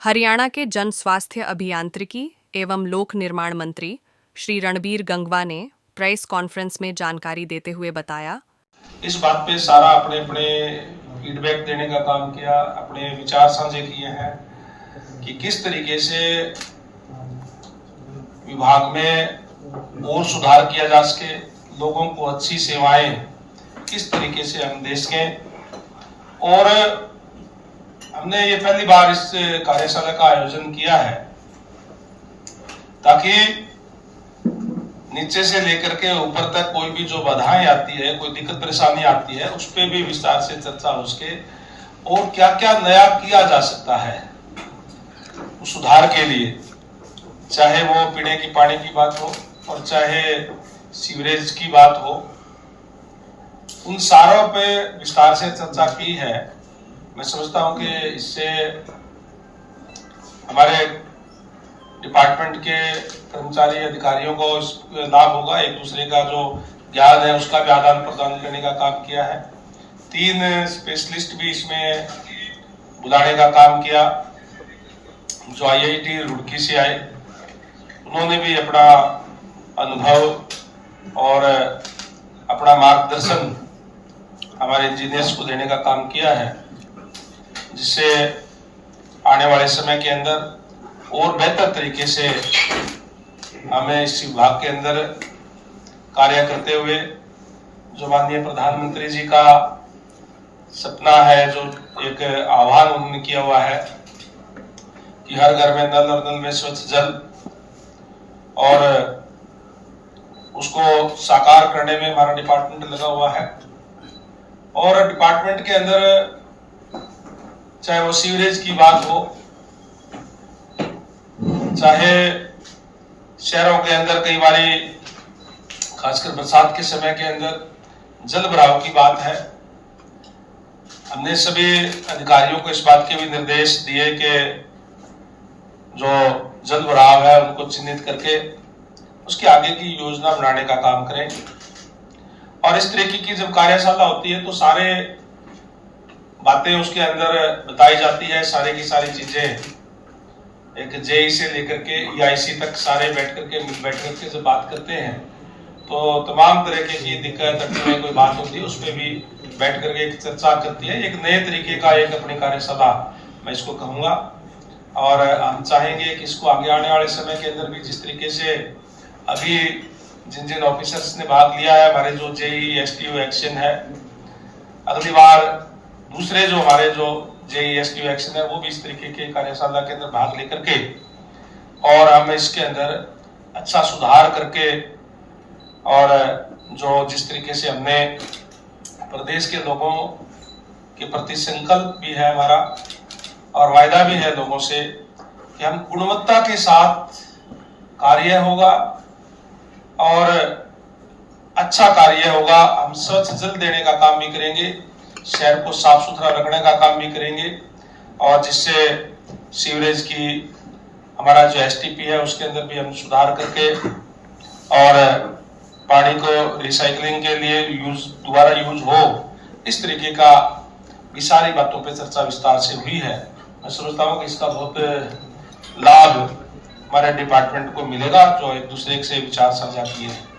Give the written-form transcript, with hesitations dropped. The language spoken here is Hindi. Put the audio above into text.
हरियाणा के जन स्वास्थ्य अभियांत्रिकी एवं लोक निर्माण मंत्री श्री रणबीर गंगवा ने प्रेस कॉन्फ्रेंस में जानकारी देते हुए बताया, इस बात पे सारा अपने अपने फीडबैक देने का काम किया, अपने विचार साझे किए हैं कि किस तरीके से विभाग में और सुधार किया जा सके, लोगों को अच्छी सेवाएं किस तरीके से हम दे सकें। और हमने ये पहली बार इस कार्यशाला का आयोजन किया है ताकि नीचे से लेकर के ऊपर तक कोई भी जो बाधाएं आती है, कोई दिक्कत परेशानी आती है, उस पर भी विस्तार से चर्चा हो सके और क्या क्या नया किया जा सकता है सुधार के लिए, चाहे वो पीने की पानी की बात हो और चाहे सीवरेज की बात हो। उन सारों पे विस्तार से चर्चा की है। मैं समझता हूं कि इससे हमारे डिपार्टमेंट के कर्मचारी अधिकारियों को लाभ होगा, एक दूसरे का जो ज्ञान है उसका भी आदान प्रदान करने का काम किया है। 3 स्पेशलिस्ट भी इसमें बुलाने का काम किया जो IIT रुड़की से आए, उन्होंने भी अपना अनुभव और अपना मार्गदर्शन हमारे इंजीनियर्स को देने का काम किया है, जिससे आने वाले समय के अंदर और बेहतर तरीके से हमें इस विभाग के अंदर कार्य करते हुए जो माननीय प्रधानमंत्री जी का सपना है, जो एक आह्वान उन्होंने किया हुआ है कि हर घर में नल और नल में स्वच्छ जल, और उसको साकार करने में हमारा डिपार्टमेंट लगा हुआ है। और डिपार्टमेंट के अंदर चाहे वो सीवरेज की बात हो, चाहे शहरों के अंदर कई बारी खासकर बरसात के समय के अंदर जल भराव की बात है, हमने सभी अधिकारियों को इस बात के भी निर्देश दिए कि जो जल भराव है उनको चिन्हित करके उसके आगे की योजना बनाने का काम करें। और इस तरीके की जब कार्यशाला होती है तो सारे बातें उसके अंदर बताई जाती है, सारी की सारी चीजें एक JE से लेकर के EIC तक सारे बैठ करके जब बात करते हैं तो तमाम तरीके की दिक्कत में कोई बात होती है उस पर भी बैठ करके एक चर्चा करती है। एक नए तरीके का एक अपनी कार्यशाला मैं इसको कहूँगा, और हम चाहेंगे कि इसको आगे आने वाले समय के अंदर भी जिस तरीके से अभी जिन जिन ऑफिसर्स ने भाग लिया है, हमारे जो JE STO एक्शन है, अगली बार दूसरे जो हमारे जो JE STO एक्शन है वो भी इस तरीके के कार्यशाला के अंदर भाग लेकर के और हम इसके अंदर अच्छा सुधार करके, और जो जिस तरीके से हमने प्रदेश के लोगों के प्रति संकल्प भी है हमारा और वायदा भी है लोगों से कि हम गुणवत्ता के साथ कार्य होगा और अच्छा कार्य होगा। हम स्वच्छ जल देने का काम भी करेंगे, शहर को साफ सुथरा रखने का काम भी करेंगे, और जिससे सीवरेज की हमारा जो STP है उसके अंदर भी हम सुधार करके और पानी को रिसाइकलिंग के लिए दोबारा यूज हो, इस तरीके का भी सारी बातों पे चर्चा विस्तार से हुई है। मैं समझता हूँ कि इसका बहुत लाभ हमारे डिपार्टमेंट को मिलेगा जो एक दूसरे से विचार साझा किए हैं।